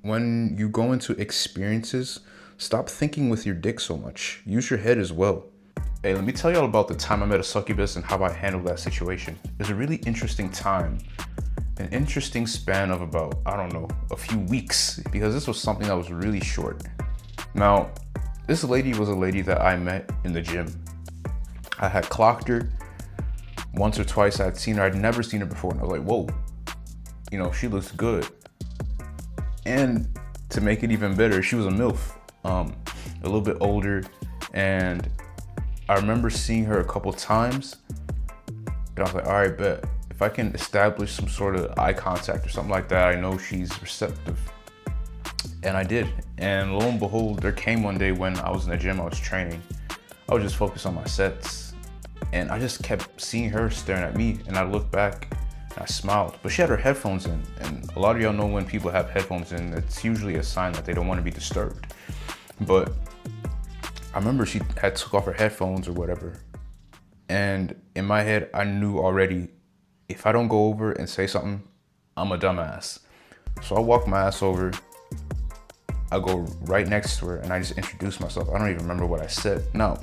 when you go into experiences, stop thinking with your dick so much. Use your head as well. Hey, let me tell y'all about the time I met a succubus and how I handled that situation. It was a really interesting time, an interesting span of about, I don't know, a few weeks, because this was something that was really short. Now, this lady was a lady that I met in the gym. I had clocked her once or twice. I had seen her. I'd never seen her before, and I was like, whoa, she looks good. And to make it even better, she was a MILF, a little bit older, and I remember seeing her a couple times, and I was like, all right, bet. If I can establish some sort of eye contact or something like that, I know she's receptive. And I did. And lo and behold, there came one day when I was in the gym, I was training. I was just focused on my sets. And I just kept seeing her staring at me. And I looked back and I smiled. But she had her headphones in. And a lot of y'all know when people have headphones in, it's usually a sign that they don't want to be disturbed. But I remember she had took off her headphones or whatever. And in my head, I knew already, if I don't go over and say something, I'm a dumbass. So I walk my ass over. I go right next to her and I just introduce myself. I don't even remember what I said. Now,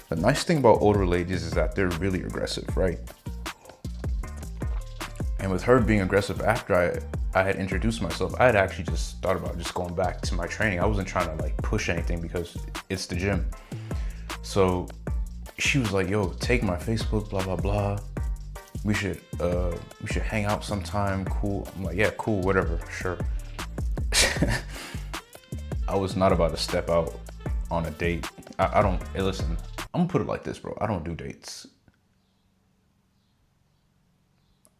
the nice thing about older ladies is that they're really aggressive, right? And with her being aggressive after I had introduced myself, I had actually just thought about just going back to my training. I wasn't trying to like push anything because it's the gym. So she was like, yo, take my Facebook, blah, blah, blah. We should hang out sometime, cool. I'm like, yeah, cool, whatever, sure. I was not about to step out on a date. I don't, hey, listen, I'm gonna put it like this, bro. I don't do dates.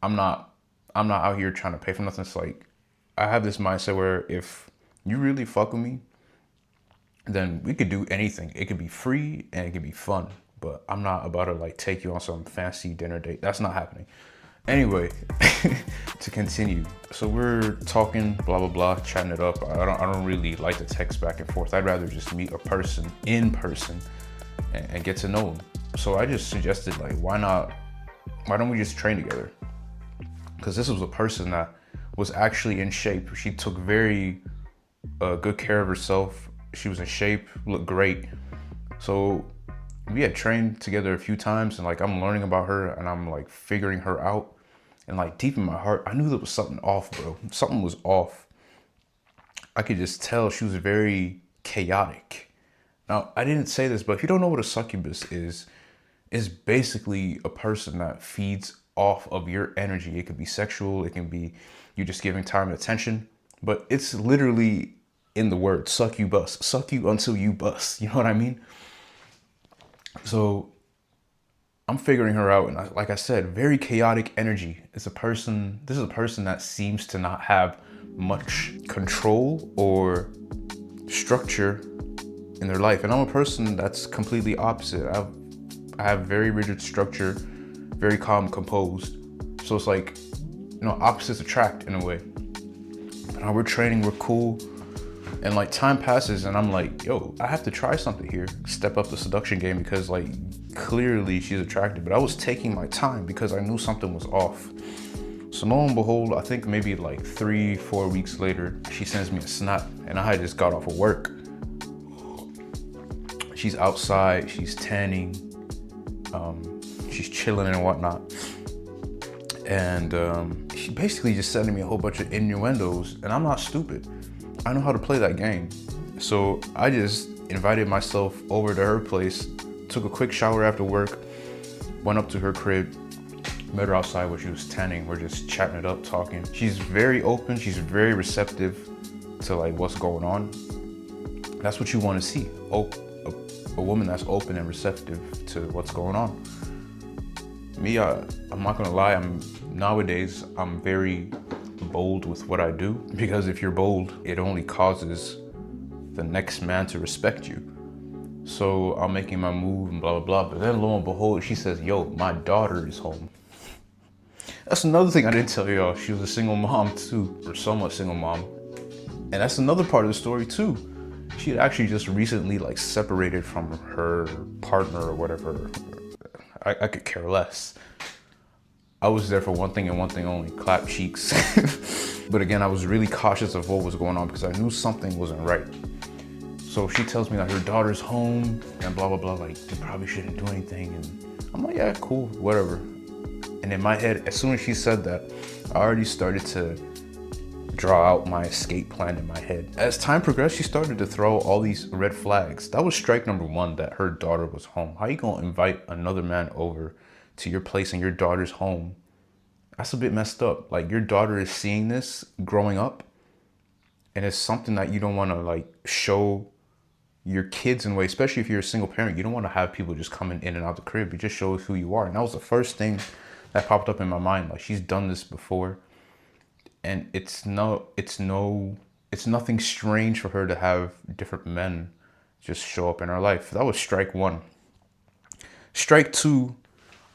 I'm not out here trying to pay for nothing. It's like, I have this mindset where if you really fuck with me, then we could do anything. It could be free and it could be fun, but I'm not about to like take you on some fancy dinner date. That's not happening. Anyway, to continue. So we're talking, blah, blah, blah, chatting it up. I don't really like to text back and forth. I'd rather just meet a person in person and get to know them. So I just suggested, like, why don't we just train together? Because this was a person that was actually in shape. She took very good care of herself. She was in shape, looked great. So we had trained together a few times, and like I'm learning about her and I'm like figuring her out. And like deep in my heart, I knew there was something off, bro. Something was off. I could just tell she was very chaotic. Now, I didn't say this, but if you don't know what a succubus is basically a person that feeds off of your energy. It could be sexual, it can be you just giving time and attention, but it's literally in the word succubus, suck you until you bust. You know what I mean? So I'm figuring her out, and like I said, very chaotic energy. This is a person that seems to not have much control or structure in their life. And I'm a person that's completely opposite. I have very rigid structure, very calm, composed. So it's like, opposites attract in a way. Now we're training, we're cool. And like time passes and I'm like, yo, I have to try something here. Step up the seduction game because like clearly she's attractive, but I was taking my time because I knew something was off. So lo and behold, I think maybe like 3-4 weeks later, she sends me a snap and I had just got off of work. She's outside, she's tanning, she's chilling and whatnot. And she basically just sending me a whole bunch of innuendos, and I'm not stupid. I know how to play that game. So I just invited myself over to her place, took a quick shower after work, went up to her crib, met her outside where she was tanning. We're just chatting it up, talking. She's very open, she's very receptive to like what's going on. That's what you want to see. A woman that's open and receptive to what's going on. Me, I'm not gonna lie, nowadays I'm very bold with what I do, because if you're bold, it only causes the next man to respect you. So I'm making my move and blah, blah, blah. But then lo and behold, she says, yo, my daughter is home. That's another thing I didn't tell y'all. She was a single mom too, or somewhat single mom. And that's another part of the story too. She had actually just recently like separated from her partner or whatever. I could care less. I was there for one thing and one thing only, clap cheeks. But again, I was really cautious of what was going on because I knew something wasn't right. So she tells me that her daughter's home and blah, blah, blah, like they probably shouldn't do anything. And I'm like, yeah, cool, whatever. And in my head, as soon as she said that, I already started to draw out my escape plan in my head. As time progressed, she started to throw all these red flags. That was strike number one, that her daughter was home. How you gonna invite another man over to your place and your daughter's home? That's a bit messed up. Like, your daughter is seeing this growing up, and it's something that you don't want to like show your kids in a way, especially if you're a single parent. You don't want to have people just coming in and out the crib. It just shows who you are. And that was the first thing that popped up in my mind. Like, she's done this before, and it's nothing strange for her to have different men just show up in her life. That was strike one. Strike two,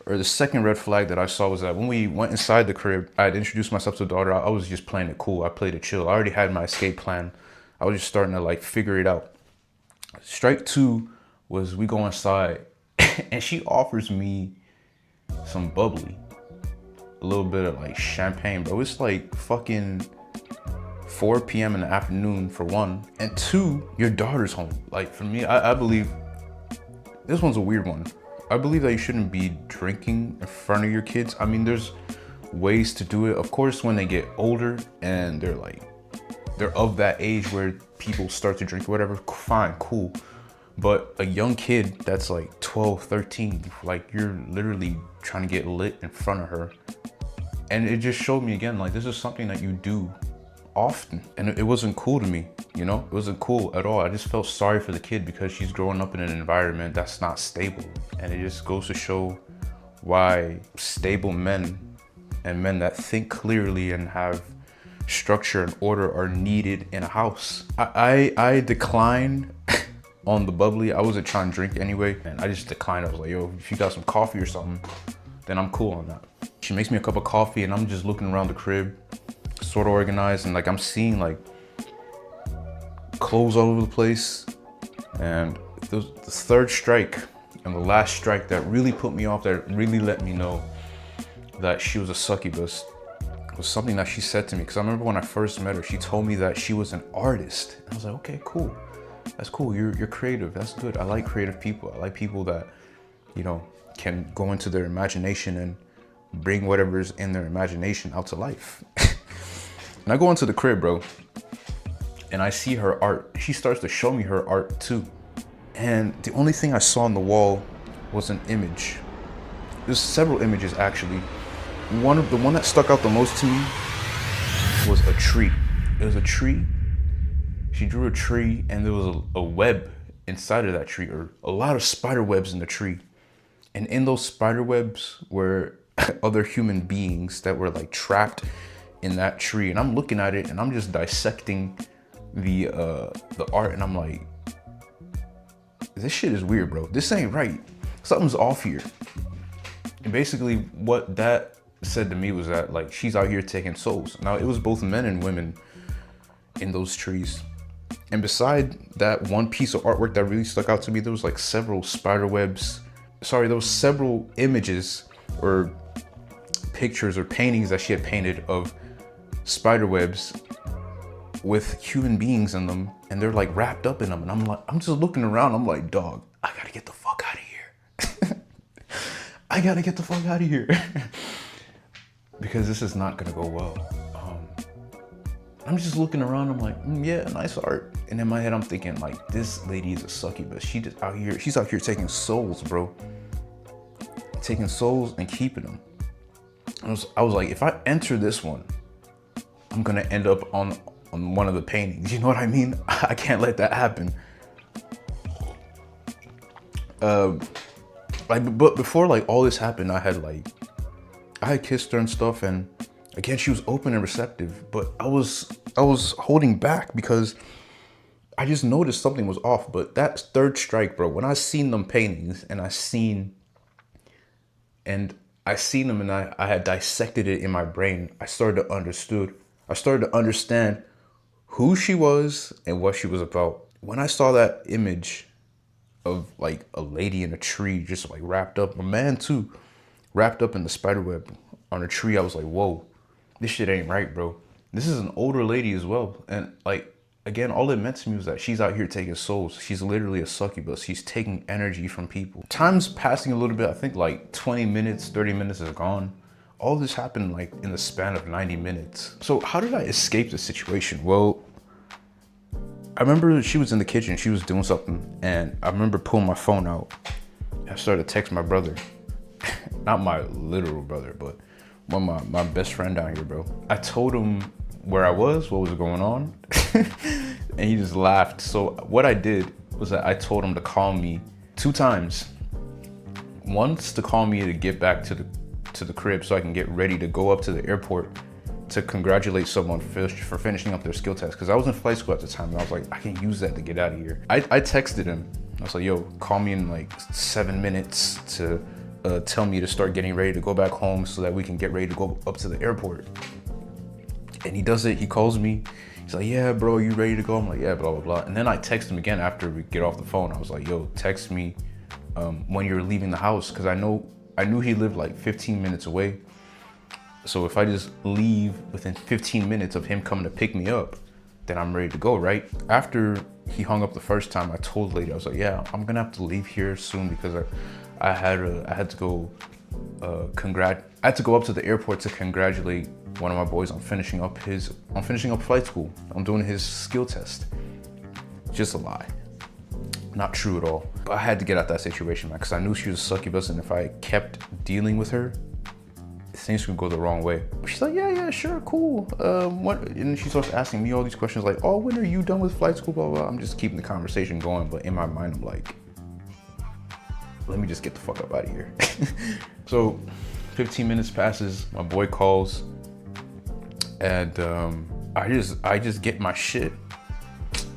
or the second red flag that I saw, was that when we went inside the crib, I had introduced myself to the daughter. I was just playing it cool. I played it chill. I already had my escape plan. I was just starting to like figure it out. Strike two was we go inside and she offers me some bubbly, a little bit of like champagne, bro. It's like fucking 4 p.m. in the afternoon, for one, and two, your daughter's home. Like, for me, I believe this one's a weird one. I believe that you shouldn't be drinking in front of your kids. I mean, there's ways to do it. Of course, when they get older and they're of that age where people start to drink or whatever, fine, cool. But a young kid that's like 12, 13, like, you're literally trying to get lit in front of her. And it just showed me again, like, this is something that you do often. And it wasn't cool to me, you know? It wasn't cool at all. I just felt sorry for the kid because she's growing up in an environment that's not stable. And it just goes to show why stable men and men that think clearly and have structure and order are needed in a house. I declined on the bubbly. I wasn't trying to drink anyway, and I just declined. I was like, yo, if you got some coffee or something, then I'm cool on that. She makes me a cup of coffee and I'm just looking around the crib, sort of organized, and like I'm seeing like clothes all over the place. And the third strike and the last strike that really put me off, that really let me know that she was a succubus, was something that she said to me. Because I remember when I first met her, she told me that she was an artist. And I was like, okay, cool. That's cool. You're creative. That's good. I like creative people. I like people that, you know, can go into their imagination and bring whatever's in their imagination out to life. And I go into the crib, bro, and I see her art. She starts to show me her art too. And the only thing I saw on the wall was an image. There's several images, actually. The one that stuck out the most to me was a tree. It was a tree. She drew a tree, and there was a web inside of that tree, or a lot of spider webs in the tree. And in those spider webs were other human beings that were like trapped in that tree. And I'm looking at it and I'm just dissecting the art, and I'm like, this shit is weird, bro. This ain't right. Something's off here. And basically what that said to me was that, like, she's out here taking souls. Now, it was both men and women in those trees. And beside that one piece of artwork that really stuck out to me, there was like several spider webs. Sorry, there was several images or pictures or paintings that she had painted of spider webs with human beings in them, and they're like wrapped up in them. And I'm just looking around. I'm like, dog, I gotta get the fuck out of here. I gotta get the fuck out of here. Because this is not gonna go well. I'm just looking around. I'm like, yeah, nice art. And in my head, I'm thinking, like, this lady is a succubus. She's out here taking souls, bro. Taking souls and keeping them. I was like, if I enter this one, I'm gonna end up on one of the paintings. You know what I mean? I can't let that happen. But before like all this happened, I had kissed her and stuff, and again, she was open and receptive, but I was holding back because I just noticed something was off. But that third strike, bro, when I seen them paintings and I seen them and I had dissected it in my brain, I started to understand who she was and what she was about. When I saw that image of like a lady in a tree just like wrapped up, a man too, wrapped up in the spider web, on a tree. I was like, whoa, this shit ain't right, bro. This is an older lady as well. And like, again, all it meant to me was that she's out here taking souls. She's literally a succubus. She's taking energy from people. Time's passing a little bit. I think like 20 minutes, 30 minutes is gone. All this happened like in the span of 90 minutes. So how did I escape the situation? Well, I remember she was in the kitchen, she was doing something, and I remember pulling my phone out. I started to text my brother. Not my literal brother, but one of my best friend down here, bro. I told him where I was, what was going on, and he just laughed. So what I did was that I told him to call me 2 times. Once to call me to get back to the crib so I can get ready to go up to the airport to congratulate someone for finishing up their skill test. Cause I was in flight school at the time and I was like, I can use that to get out of here. I texted him. I was like, yo, call me in like 7 minutes to tell me to start getting ready to go back home so that we can get ready to go up to the airport. And he does it, he calls me. He's like, yeah, bro, you ready to go? I'm like, yeah, blah, blah, blah. And then I text him again after we get off the phone. I was like, yo, text me when you're leaving the house. Cause I knew he lived like 15 minutes away. So if I just leave within 15 minutes of him coming to pick me up, then I'm ready to go, right? After he hung up the first time, I told the lady, I was like, yeah, I'm gonna have to leave here soon because I had to go I had to go up to the airport to congratulate one of my boys on finishing up flight school. I'm doing his skill test. Just a lie. Not true at all. But I had to get out that situation, man, because I knew she was a succubus, and if I kept dealing with her, things could go the wrong way. She's like, yeah, sure, cool. What? And she starts asking me all these questions like, oh, when are you done with flight school, blah, blah. I'm just keeping the conversation going, but in my mind, I'm like, let me just get the fuck up out of here. So 15 minutes passes, my boy calls, and I just get my shit.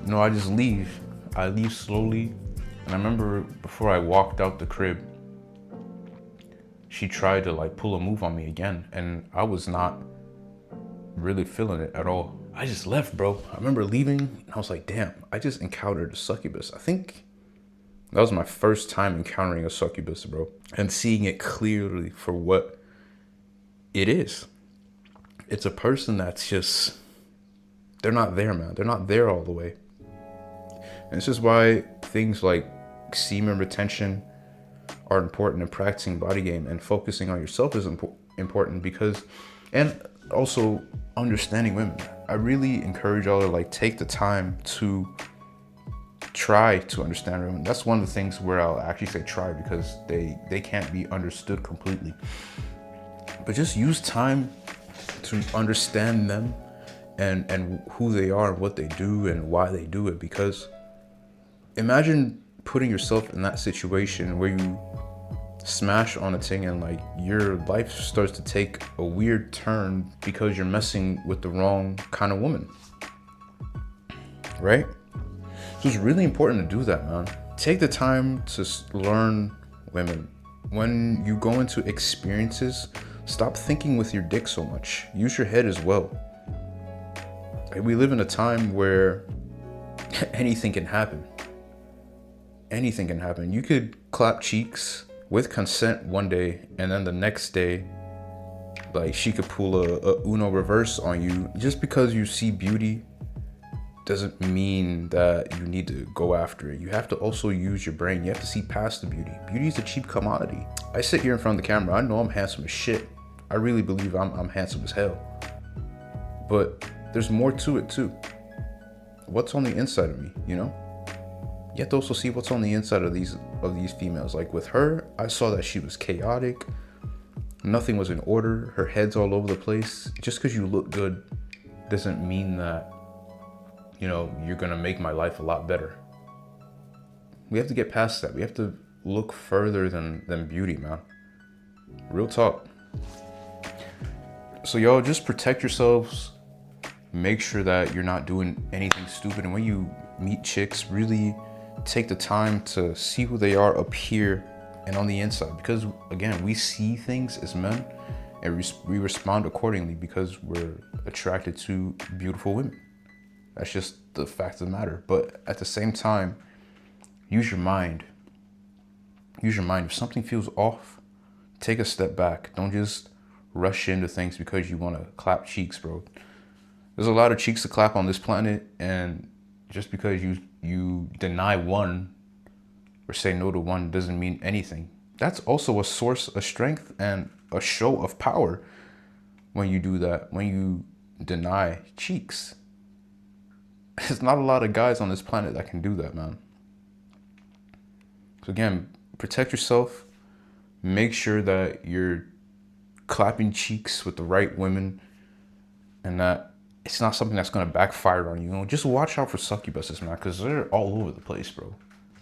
No, I just leave. I leave slowly. And I remember before I walked out the crib, she tried to like pull a move on me again, and I was not really feeling it at all. I just left, bro. I remember leaving, and I was like, damn, I just encountered a succubus. I think that was my first time encountering a succubus, bro, and seeing it clearly for what it is. It's a person that's just, they're not there, man. They're not there all the way. And this is why things like semen retention are important, and practicing body game and focusing on yourself is important, because, and also understanding women. I really encourage y'all to like take the time to try to understand women. That's one of the things where I'll actually say try, because they can't be understood completely. But just use time to understand them and who they are, what they do, and why they do it. Because imagine putting yourself in that situation where you smash on a thing and like your life starts to take a weird turn because you're messing with the wrong kind of woman, right? So it's really important to do that, man. Take the time to learn women. When you go into experiences, stop thinking with your dick so much. Use your head as well. We live in a time where anything can happen. Anything can happen. You could clap cheeks with consent one day, and then the next day, like, she could pull a Uno reverse on you. Just because you see beauty doesn't mean that you need to go after it. You have to also use your brain. You have to see past the beauty. Beauty is a cheap commodity. I sit here in front of the camera. I know I'm handsome as shit. I really believe I'm handsome as hell. But there's more to it too. What's on the inside of me, you know? You have to also see what's on the inside of these females. Like with her, I saw that she was chaotic. Nothing was in order. Her head's all over the place. Just because you look good doesn't mean that, you know, you're gonna make my life a lot better. We have to get past that. We have to look further than beauty, man. Real talk. So y'all, just protect yourselves. Make sure that you're not doing anything stupid. And when you meet chicks, really take the time to see who they are up here and on the inside. Because again, we see things as men and we respond accordingly because we're attracted to beautiful women. That's just the fact of the matter. But at the same time, use your mind. Use your mind. If something feels off, take a step back. Don't just rush into things because you want to clap cheeks, bro. There's a lot of cheeks to clap on this planet, and just because you deny one or say no to one doesn't mean anything. That's also a source of strength and a show of power when you do that, when you deny cheeks. There's not a lot of guys on this planet that can do that, man. So again, protect yourself. Make sure that you're clapping cheeks with the right women and that it's not something that's going to backfire on you. You know, just watch out for succubuses, man, because they're all over the place, bro.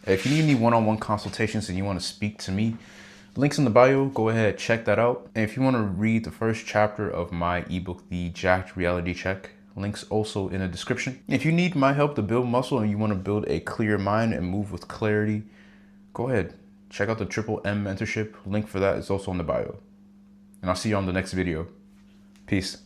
If you need any one-on-one consultations and you want to speak to me, links in the bio, go ahead, check that out. And if you want to read the first chapter of my ebook, The Jacked Reality Check, links also in the description. If you need my help to build muscle and you want to build a clear mind and move with clarity, go ahead, check out the Triple M mentorship. Link for that is also in the bio. And I'll see you on the next video. Peace.